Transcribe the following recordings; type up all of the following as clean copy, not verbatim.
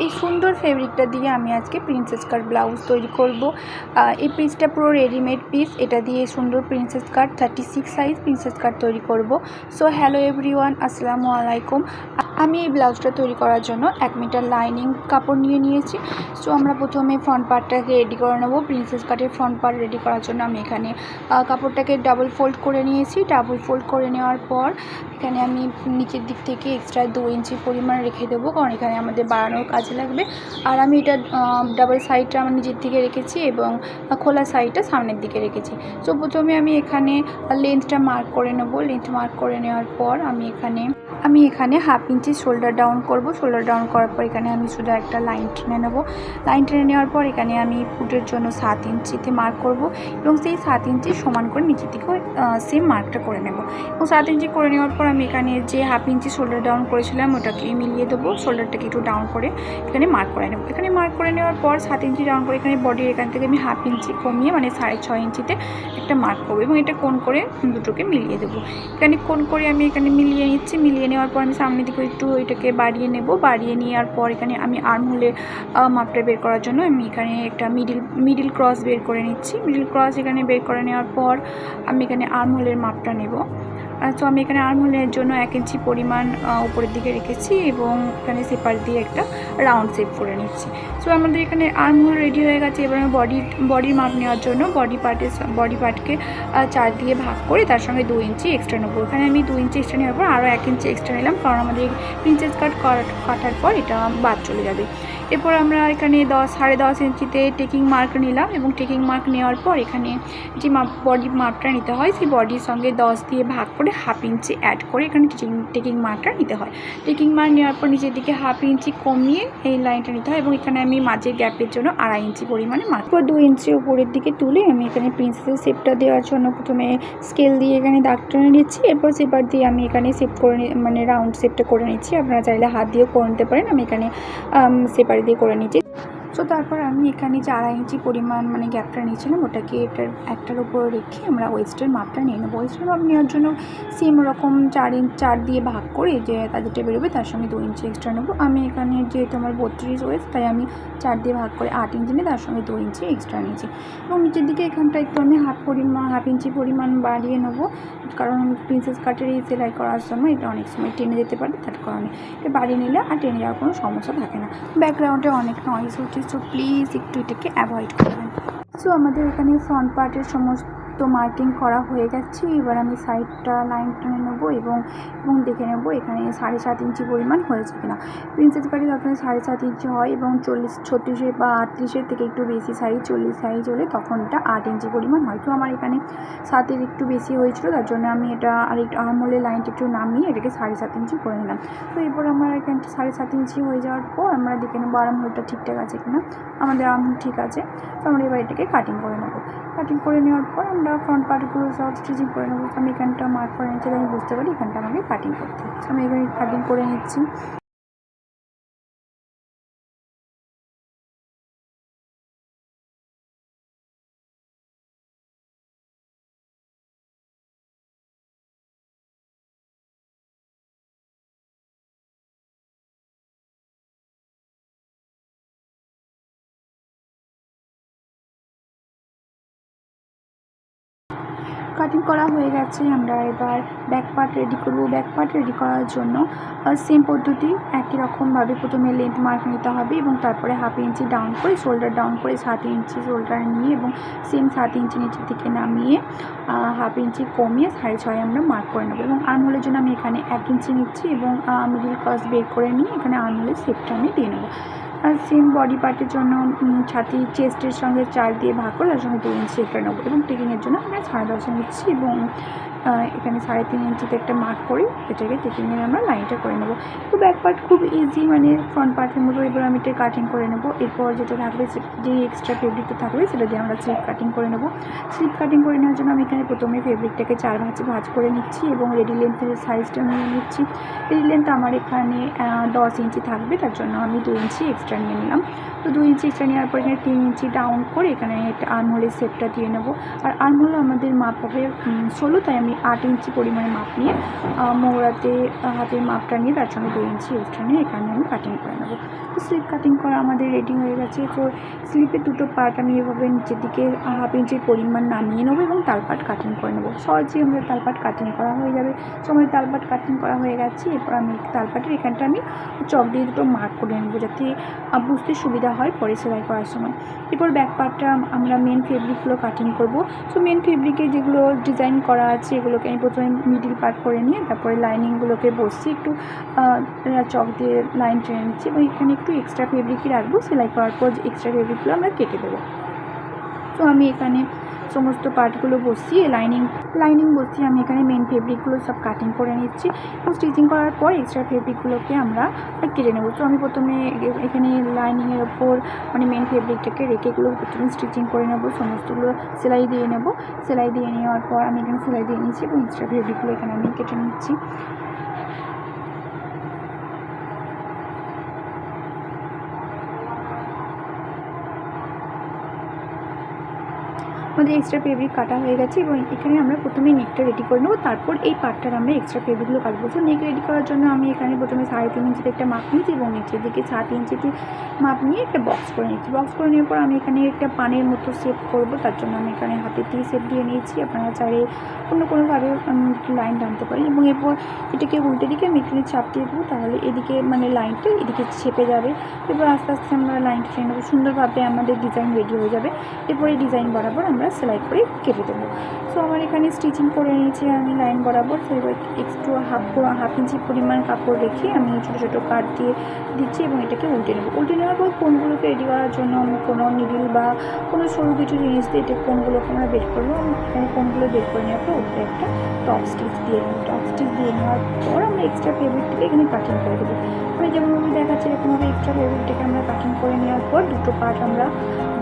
এই সুন্দর ফেব্রিকটা দিয়ে আমি আজকে প্রিন্সেস কাট ব্লাউজ তৈরি করব। এই পিসটা পুরো রেডিমেড পিস, এটা দিয়ে সুন্দর প্রিন্সেস কাট 36 সাইজ প্রিন্সেস কাট তৈরি করব। সো হ্যালো এভরিওয়ান, আসসালামু আলাইকুম। আমি এই ব্লাউজটা তৈরি করার জন্য 1 মিটার লাইনিং কাপড় নিয়েছি। সো আমরা প্রথমে ফ্রন্ট পার্টটাকে রেডি করে নেব। প্রিন্সেস কাটের ফ্রন্ট পার্ট রেডি করার জন্য আমি এখানে কাপড়টাকে ডাবল ফোল্ড করে নিয়েছি। ডাবল ফোল্ড করে নেওয়ার পর এখানে আমি নিচের দিক থেকে এক্সট্রা 2 ইঞ্চি পরিমাণ রেখে দেবো, কারণ এখানে আমাদের বাড়ানোর কাজে লাগবে। আর আমি এটা ডাবল সাইডটা আমার নিচের দিকে রেখেছি এবং খোলা সাইডটা সামনের দিকে রেখেছি। সো প্রথমে আমি এখানে লেন্থটা মার্ক করে নেব। লেন্থ মার্ক করে নেওয়ার পর আমি এখানে 1/2 ইঞ্চি শোল্ডার ডাউন করব। শোল্ডার ডাউন করার পর এখানে আমি শুধু একটা লাইন টেনে নেব। লাইন টেনে নেওয়ার পর এখানে আমি ফুটের জন্য 7 ইঞ্চিতে মার্ক করব এবং সেই 7 ইঞ্চি সমান করে নিচের দিকেও সেম মার্কটা করে নেব। এবং 7 ইঞ্চি করে নেওয়ার পর আমি এখানে যে 1/2 ইঞ্চি শোল্ডার ডাউন করেছিলাম ওটাকে মিলিয়ে দেবো। শোল্ডারটাকে একটু ডাউন করে এখানে মার্ক করে নেব। এখানে মার্ক করে নেওয়ার পর 7 ইঞ্চি ডাউন করে এখানে বডির এখান থেকে আমি 1/2 ইঞ্চি কমিয়ে মানে 6.5 ইঞ্চিতে একটা মার্ক করবো এবং এটা কোণ করে দুটোকে মিলিয়ে দেবো। এখানে কোণ করে আমি এখানে মিলিয়ে নিচ্ছি। মিলিয়ে নেওয়ার পর আমি সামনের দিকে একটু এটাকে বাড়িয়ে নেব। বাড়িয়ে নেওয়ার পর এখানে আমি আর্মহোলের মাপটা বের করার জন্য আমি এখানে একটা মিডিল ক্রস বের করে নিচ্ছি। মিডিল ক্রস এখানে বের করে নেওয়ার পর আমি এখানে আর্মহোলের মাপটা নেব। তো আমি এখানে আর্মহোলের জন্য 1 ইঞ্চি পরিমাণ উপরের দিকে রেখেছি এবং এখানে সেপার দিয়ে একটা রাউন্ড শেপ করে নিচ্ছি। সো আমাদের এখানে আর্মহোল রেডি হয়ে গেছে। এবার আমি বডির মাপ নেওয়ার জন্য বডি পার্টকে 4 দিয়ে ভাগ করে তার সঙ্গে 2 ইঞ্চি এক্সট্রা নেবো। এখানে আমি 2 ইঞ্চি এক্সট্রা নেওয়ার পর আরও 1 ইঞ্চি এক্সট্রা নিলাম, কারণ আমাদের প্রিন্সেস কাট কাটার পর এটা বাদ চলে যাবে। এরপর আমরা এখানে 10.5 ইঞ্চিতে টেকিং মার্ক নিলাম এবং টেকিং মার্ক নেওয়ার পর এখানে যে বডির মাপটা নিতে হয় সেই বডির সঙ্গে 10 দিয়ে ভাগ করে 1/2 ইঞ্চি অ্যাড করে এখানে টেকিং মার্কটা নিতে হয়। টেকিং মার্ক নেওয়ার পর নিচের দিকে 1/2 ইঞ্চি কমিয়ে এই লাইনটা নিতে হয় এবং এখানে আমি মাঝের গ্যাপের জন্য 2.5 ইঞ্চি পরিমাণে মার্ক করে 2 ইঞ্চি উপরের দিকে তুলে আমি এখানে প্রিন্সেসের শেপটা দেওয়ার জন্য প্রথমে স্কেল দিয়ে এখানে দাগ টেনে নিচ্ছি। এরপর সেপার দিয়ে আমি এখানে শেপ করে মানে রাউন্ড শেপটা করে নিচ্ছি। আপনারা চাইলে হাত দিয়েও করে নিতে পারেন। আমি এখানে সেপার দিয়ে করে নিচ্ছি। সো তারপর আমি এখানে যে 2.5 ইঞ্চি পরিমাণ মানে গ্যাপটা নিয়েছিলাম ওটাকে একটার উপর রেখে আমরা ওয়েস্টের মাপটা নিয়ে নেবো। ওয়েস্টের মাপ নেওয়ার জন্য সেম রকম 4 দিয়ে ভাগ করে যে তাদেরটা বেরোবে তার সঙ্গে 2 ইঞ্চি এক্সট্রা নেবো। আমি এখানে যেহেতু আমার 32 ওয়েস্ট তাই আমি 4 দিয়ে ভাগ করে 8 ইঞ্চি নিয়ে তার সঙ্গে 2 ইঞ্চি এক্সট্রা নিয়েছি এবং নিচের দিকে এখানটা একটু আমি 1/2 ইঞ্চি পরিমাণ বাড়িয়ে নেবো, কারণ প্রিন্সেস কাটের এই সেলাই করার সময় এটা অনেক সময় টেনে যেতে পারে, তার কারণে এটা বাড়িয়ে নিলে আর টেনে যাওয়ার কোনো সমস্যা থাকে না। ব্যাকগ্রাউন্ডে অনেক নয়েজ হচ্ছে, সো প্লিজ একটু এটাকে অ্যাভয়েড করবেন। সো আমাদের এখানে ফ্রন্ট পার্টের সমস্ত মার্কিং করা হয়ে গেছে। এবার আমি সাইডটা লাইন টেনে নেবো এবং দেখে নেবো এখানে 7.5 ইঞ্চি পরিমাণ হয়েছে কিনা। প্রিন্সেস কাটে যখন 7.5 ইঞ্চি হয় এবং 36 বা 38 থেকে একটু বেশি সাইজ 40 সাইজ হলে তখন এটা 8 ইঞ্চি পরিমাণ হয়। তো আমার এখানে 7 একটু বেশি হয়েছিল, তার জন্য আমি এটা আর একটু আর্মহোলের লাইনটা একটু নামিয়ে এটাকে 7.5 ইঞ্চি করে নিলাম। তো এরপর আমরা এখানে 7.5 ইঞ্চি হয়ে যাওয়ার পর আমরা দেখে নেবো আর্মহোলটা ঠিকঠাক আছে কিনা। আমাদের আর্মহোল ঠিক আছে, তো আমরা এবার এটাকে কাটিং করে নেবো। কাটিং করে নেওয়ার পর আমরা ফ্রন্ট পার্টগুলো সব স্টিচিং করে নেবো। আমি এখানটা মার্ক করে নিচ্ছি, আমি বুঝতে পারি এখানটা আমাকে কাটিং করতে হচ্ছে। আমি এখানে কাটিং করে নিচ্ছি। কাটিং করা হয়ে গেছে, আমরা এবার ব্যাক পার্ট রেডি করব। ব্যাক পার্ট রেডি করার জন্য সেম পদ্ধতি একই রকমভাবে প্রথমে লেন্থ মার্ক নিতে হবে এবং তারপরে 1/2 ইঞ্চি ডাউন করে শোল্ডার ডাউন করে 7 ইঞ্চি শোল্ডার নিয়ে এবং সেম 7 ইঞ্চি নিচের দিকে নামিয়ে 1/2 ইঞ্চি কমিয়ে 6.5 আমরা মার্ক করে নেবো। এবং আর্মহোলের জন্য আমি এখানে 1 ইঞ্চি নিচ্ছি এবং মিডিল ক্রস বের করে নিয়ে এখানে আর্মহোলের শেপটা আমি দিয়ে নেবো। আর সেম বডি পার্টের জন্য ছাতি চেস্টের সঙ্গে 4 দিয়ে ভাগ করে তার সঙ্গে 2 ইঞ্চি একটা নেবো এবং টেকিংয়ের জন্য আমরা 10.5 নিচ্ছি এবং এখানে 3.5 ইঞ্চিতে একটা মার্ক করি, এটাকে টেকিংয়ে আমরা লাইনটা করে নেবো। তো ব্যাক পার্ট খুব ইজি, মানে ফ্রন্ট পার্টের মতো। এবার আমি এটা কাটিং করে নেবো। এরপর যেটা থাকবে যেই এক্সট্রা ফেব্রিকটা থাকবে সেটা দিয়ে আমরা স্লিপ কাটিং করে নেবো। স্লিপ কাটিং করে নেওয়ার জন্য আমি এখানে প্রথমে ফেব্রিকটাকে 4 ভাঁজ করে নিচ্ছি এবং রেডি লেন্থের সাইজটা নিয়ে নিচ্ছি। রেডি লেন্থ আমার এখানে 10 ইঞ্চি থাকবে, তার জন্য আমি 2 ইঞ্চি এক্সট্রা নিয়ে নিলাম। তো 2 ইঞ্চি এক্সট্রা নেওয়ার পর এখানে 3 ইঞ্চি ডাউন করে এখানে একটা আর্মহোলের শেপটা দিয়ে নেবো। আর আর্মহোল আমাদের মাপ হবে 16, তাই আমি আমি 8 ইঞ্চি পরিমাণে মাপ নিয়ে মোহরাতে হাতের মাপটা নিয়ে তার সঙ্গে 2 ইঞ্চি এক্সট্রা নিয়ে এখানে আমি কাটিং করে নেবো। তো স্লিপ কাটিং করা আমাদের রেডি হয়ে গেছে। তো স্লিপের দুটো পার্ট আমি এভাবে নিচের দিকে 1/2 ইঞ্চির পরিমাণ নামিয়ে নেবো এবং তালপাট কাটিং করে নেবো। সহজেই আমাদের তালপাট কাটিং করা হয়ে যাবে। তো আমাদের তালপাট কাটিং করা হয়ে গেছে। এরপর আমি তালপাটের এখানটা আমি চক দিয়ে দুটো মার্ক করে নেবো, যাতে বুঝতে সুবিধা হয় পরে সেলাই করার সময়। এরপর ব্যাক পার্টটা আমরা মেন ফেব্রিকগুলো কাটিং করব। সো মেন ফেব্রিকে যেগুলো ডিজাইন করা আছে এগুলোকে আমি প্রথমে মিডিল পার্ট করে নিয়ে তারপরে লাইনিংগুলোকে বসছি একটু চক দিয়ে লাইন টেনে নিচ্ছি এবং এখানে একটু এক্সট্রা ফেব্রিকই রাখবো। সেলাই করার পর এক্সট্রা ফেব্রিকগুলো আমরা কেটে দেবো। তো আমি এখানে সমস্ত পার্টগুলো বসিয়ে লাইনিং বসিয়ে আমি এখানে মেন ফেব্রিকগুলো সব কাটিং করে নিচ্ছি এবং স্টিচিং করার পর এক্সট্রা ফেব্রিকগুলোকে আমরা কেটে নেবো। তো আমি প্রথমে এখানে লাইনিংয়ের ওপর মানে মেন ফেব্রিকটাকে রেখে এগুলো প্রথমে স্টিচিং করে নেবো, সমস্তগুলো সেলাই দিয়ে নেবো। সেলাই দিয়ে নেওয়ার পর আমি এখানে সেলাই দিয়ে নিচ্ছি এবং এক্সট্রা ফেব্রিকগুলো এখানে আমি কেটে নিচ্ছি। আমাদের এক্সট্রা ফেব্রিক কাটা হয়ে গেছে এবং এখানে আমরা প্রথমে নেকটা রেডি করে নেবো, তারপর এই পার্টটার আমরা এক্সট্রা ফেব্রিকগুলো কাটবো। তো নেক রেডি করার জন্য আমি এখানে প্রথমে 3.5 ইঞ্চিতে একটা মাপ নিয়েছি এবং নিচের দিকে 7 ইঞ্চিতে মাপ নিয়ে একটা বক্স করে নিচ্ছি। বক্স করে নেওয়ার পর আমি এখানে একটা পানের মতো শেপ করবো, তার জন্য আমি এখানে হাতে শেপ দিয়ে নিয়েছি। আপনারা চাইলে কোনোভাবে লাইন টানতে পারেন এবং এরপর এটাকে উল্টে দিকে আমি এখানে চাপ দিয়ে দেবো, তাহলে এদিকে মানে লাইনটা এদিকে ছেপে যাবে। এরপর আস্তে আস্তে আমরা লাইনটা টেনে নেবো, সুন্দরভাবে আমাদের ডিজাইন রেডি হয়ে যাবে। এরপর এই ডিজাইন বরাবর আমরা সেলাই করে কেটে দেবো। সো আমার এখানে স্টিচিং করে নিয়েছি আমি লাইন বরাবর। তো এবার একটু হাফ ইঞ্চি পরিমাণ কাপড় রেখে আমি ছোটো ছোটো কাট দিয়ে দিচ্ছি এবং এটাকে উল্টে নেবো। উল্টে নেওয়ার পর কোনগুলোকে রেডি করার জন্য আমি কোনো নিডিল বা কোনো সরু কিছু জিনিস দিয়ে এটা কোনগুলোকে আমরা বের করবো। আমি এখানে কোনগুলো বের করে নেওয়ার পর উপরে একটা টপ স্টিচ দিয়ে নেব। টপ স্টিচ দিয়ে নেওয়ার পর আমরা এক্সট্রা ফেব্রিকটাকে এখানে কাটিং করে দেবো। আমি যেমনভাবে দেখাচ্ছি এরকমভাবে এক্সট্রা ফেব্রিকটাকে আমরা কাটিং করে নেওয়ার পর দুটো পার্ট আমরা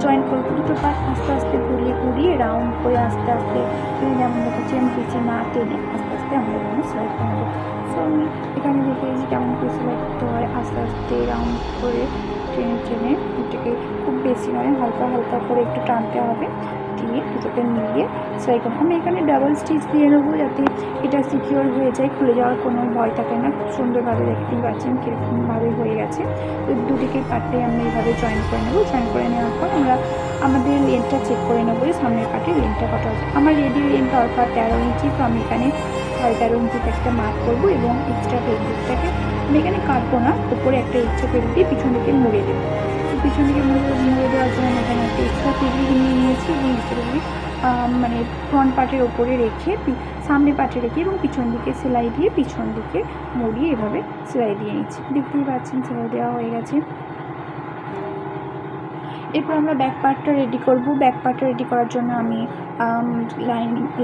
জয়েন করবো। দুটো পার্ট আস্তে আস্তে ঘুরিয়ে রাউন্ড করে আস্তে আস্তে যেমন দেখাচ্ছি আমি পিছিয়ে না টেনে আস্তে আস্তে আমরা এখানে সেলাই করে নেবো। সো আমি এখানে দেখেছি কেমন করে সেলাই করতে হয়, আস্তে আস্তে রাউন্ড করে টেনে এটাকে খুব বেশি নয়, হালকা হালকা করে একটু টানতে হবে, দিয়ে দুটোকে মিলিয়ে সেলাই করবো। আমি এখানে ডাবল স্টিচ দিয়ে নেবো যাতে এটা সিকিওর হয়ে যায়, খুলে যাওয়ার কোনো ভয় থাকে না। খুব সুন্দরভাবে দেখতেই পাচ্ছেন কীরকমভাবে হয়ে গেছে। তো দুদিকে পার্টে আমরা এইভাবে জয়েন করে নেবো। জয়েন করে নেওয়ার পর আমরা আমাদের লেন্থটা চেক করে নেবো যে সামনের পার্টে লেন্থটা কত আছে। আমার রেডি লেন্থ দরকার 13 ইঞ্চি। তো আমি এখানে 13.5 ইঞ্চিতে একটা মার্ক করবো এবং এক্সট্রা ফেব্রিকটাকে আমি এখানে কাটবো না, উপরে একটা এক্সট্রা ফেব্রিক দিয়ে পিছন দিকে মুড়ে দেবো। পিছন দিকে মুড়ে দেওয়ার জন্য আমি এখানে একটা এক্সট্রা ফেব্রিক নিয়ে নিয়েছি এবং এক্সট্রা ফেব্রিক মানে ফ্রন্ট পার্টের ওপরে রেখে সামনে পার্টে রেখে এবং পিছন দিকে সেলাই দিয়ে পিছন দিকে মুড়িয়ে এভাবে সেলাই দিয়ে নিচ্ছি। দেখতেই পাচ্ছেন সেলাই দেওয়া হয়ে গেছে। এরপর আমরা ব্যাক পার্টটা রেডি করব। ব্যাক পার্টটা রেডি করার জন্য আমি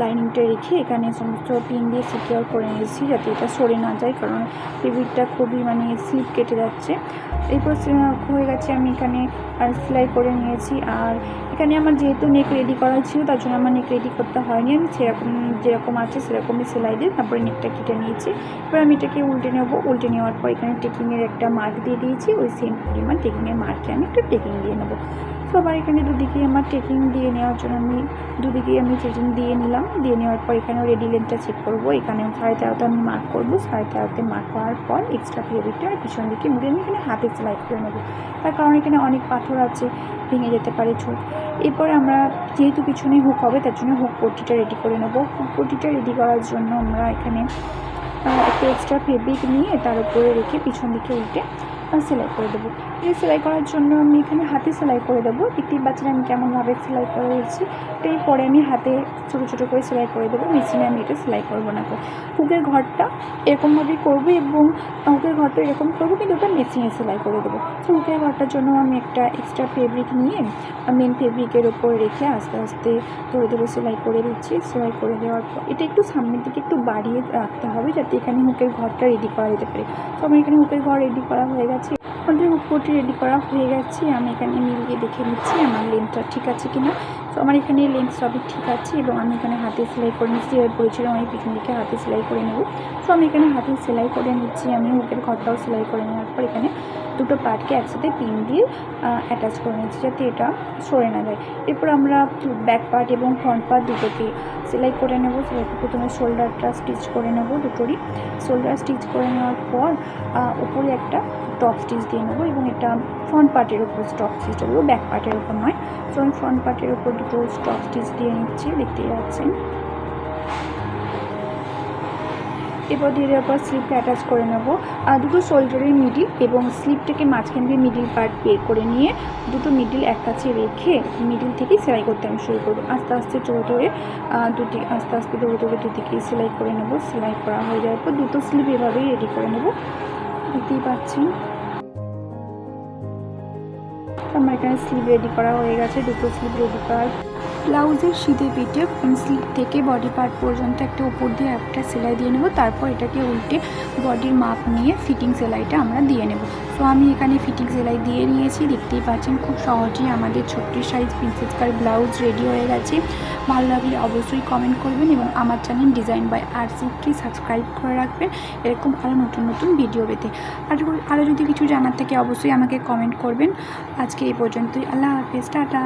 লাইনিংটা রেখে এখানে সমস্ত পিন দিয়ে সিকিওর করে নিয়েছি যাতে এটা সরে না যায়, কারণ ফেব্রিকটা খুবই মানে স্লিপ কেটে যাচ্ছে। এরপর হয়ে গেছে আমি এখানে সেলাই করে নিয়েছি। আর এখানে আমার যেহেতু নেক রেডি করা ছিল তার জন্য আমার নেক রেডি করতে হয়নি, আমি যেরকম আছে সেরকমই সেলাই দিয়ে তারপরে নেকটা কেটে নিয়েছি। এবার আমি এটাকে উল্টে নেব। উল্টে নেওয়ার পর এখানে টেকিংয়ের একটা মার্ক দিয়ে দিয়েছি, ওই সেম পরিমাণ টেকিংয়ের মার্কে আমি একটা টেকিং দিয়ে নেবো। তো আবার এখানে দুদিকে আমার টেকিং দিয়ে নেওয়ার জন্য আমি দুদিকেই আমি টেকিং দিয়ে নিলাম। দিয়ে নেওয়ার পর এখানেও রেডি লেন্থটা চেক করবো। এখানে 13.5 আমি মার্ক করবো। 13.5 মার্ক করার পর এক্সট্রা ফেব্রিকটা আমি পিছন দিকে মুড়ে আমি এখানে হাতে সেলাই করে নেবো, তার কারণ এখানে অনেক পাথর আছে, ভেঙে যেতে পারে ছোট। এরপর আমরা যেহেতু পিছনে হুক হবে তার জন্য হুক পট্টিটা রেডি করে নেবো। হুক পট্টিটা রেডি করার জন্য আমরা এখানে একটা এক্সট্রা ফেব্রিক নিয়ে তার উপরে রেখে পিছন দিকে উল্টে সেলাই করে দেবো। এই সেলাই করার জন্য আমি এখানে হাতে সেলাই করে দেবো। দেখতেই পাচ্ছেন আমি কেমনভাবে সেলাই করে দিচ্ছি। এরপরে আমি হাতে ছোটো ছোটো করে সেলাই করে দেবো, মেশিনে আমি এটা সেলাই করবো না। হুকের ঘরটা এরকমভাবেই করবো এবং হুকের ঘরটা এরকম করবো, কিন্তু ওটা মেশিনে সেলাই করে দেবো। তো হুকের ঘরটার জন্য আমি একটা এক্সট্রা ফেব্রিক নিয়ে মেন ফেব্রিকের ওপর রেখে আস্তে আস্তে ধরে সেলাই করে দিচ্ছি। সেলাই করে দেওয়ার পর এটা একটু সামনের দিকে একটু বাড়িয়ে রাখতে হবে যাতে এখানে হুকের ঘরটা রেডি করা যেতে পারে। তো আমার এখানে হুকের ঘর রেডি করা হয়ে গেছে। আমাদের হুক পট্টি রেডি করা হয়ে গেছে। আমি এখানে মিলিয়ে দেখে নিচ্ছি আমার লেন্থটা ঠিক আছে কিনা। তো আমার এখানে লেন্থ সবই ঠিক আছে এবং আমি এখানে হাতে সেলাই করে নিচ্ছি। যেভাবে বলেছিলাম আমি পিছন দিকে হাতে সেলাই করে নেব। তো আমি এখানে হাতে সেলাই করে নিচ্ছি। আমি হুকের ঘরটাও সেলাই করে নেওয়ার পর এখানে দুটো পার্টকে একসাথে পিন দিয়ে অ্যাটাচ করে নিচ্ছি যাতে এটা সরে না যায়। এরপর আমরা ব্যাক পার্ট এবং ফ্রন্ট পার্ট দুটোকে সেলাই করে নেব। সেলাই প্রথমে শোল্ডারটা স্টিচ করে নেব, দুটোরই শোল্ডার স্টিচ করে নেওয়ার পর উপরে একটা টপ স্টিচ দিয়ে নেবো এবং এটা ফ্রন্ট পার্টের ওপর স্টপ স্টিচ দেবো, ব্যাক পার্টের ওপর নয়। সো আমি ফ্রন্ট পার্টের ওপর দুটো স্টপ স্টিচ দিয়ে নিচ্ছি, দেখতেই পাচ্ছেন। এরপর দিয়ে দেওয়ার পর স্লিপটা অ্যাটাচ করে নেবো। দুটো শোল্ডারের মিডিল এবং স্লিপটাকে মাঝখান দিয়ে মিডিল পার্ট বের করে নিয়ে দুটো মিডিল এক কাছে রেখে মিডিল থেকেই সেলাই করতে আমি শুরু করবো। আস্তে আস্তে দুদিকেই সেলাই করে নেবো। সেলাই করা হয়ে যাওয়ার পর দুটো স্লিপ এভাবেই রেডি করে নেবো, দেখতেই পাচ্ছেন। আমার এখানে স্লিভ রেডি করা হয়ে গেছে। দুটো স্লিভ রেডি করার ব্লাউজের শীতে পিঠে স্লিভ থেকে বডি পার্ট পর্যন্ত একটা উপর দিয়ে একটা সেলাই দিয়ে নেব। তারপর এটাকে উল্টে বডির মাপ নিয়ে ফিটিং সেলাইটা আমরা দিয়ে নেব। সো আমি এখানে ফিটিং সেলাই দিয়ে নিয়েছি, দেখতেই পাচ্ছেন। খুব সহজেই আমাদের 36 সাইজ প্রিন্সেস কাট ব্লাউজ রেডি হয়ে গেছে। ভালো লাগলে অবশ্যই কমেন্ট করবেন এবং আমার চ্যানেল ডিজাইন বাই আরসিকে সাবস্ক্রাইব করে রাখবেন এরকম আরও নতুন নতুন ভিডিও পেতে। আরও যদি কিছু জানার থাকে অবশ্যই আমাকে কমেন্ট করবেন। আজকে এই পর্যন্তই, আল্লাহ হাফেজ, টাটা।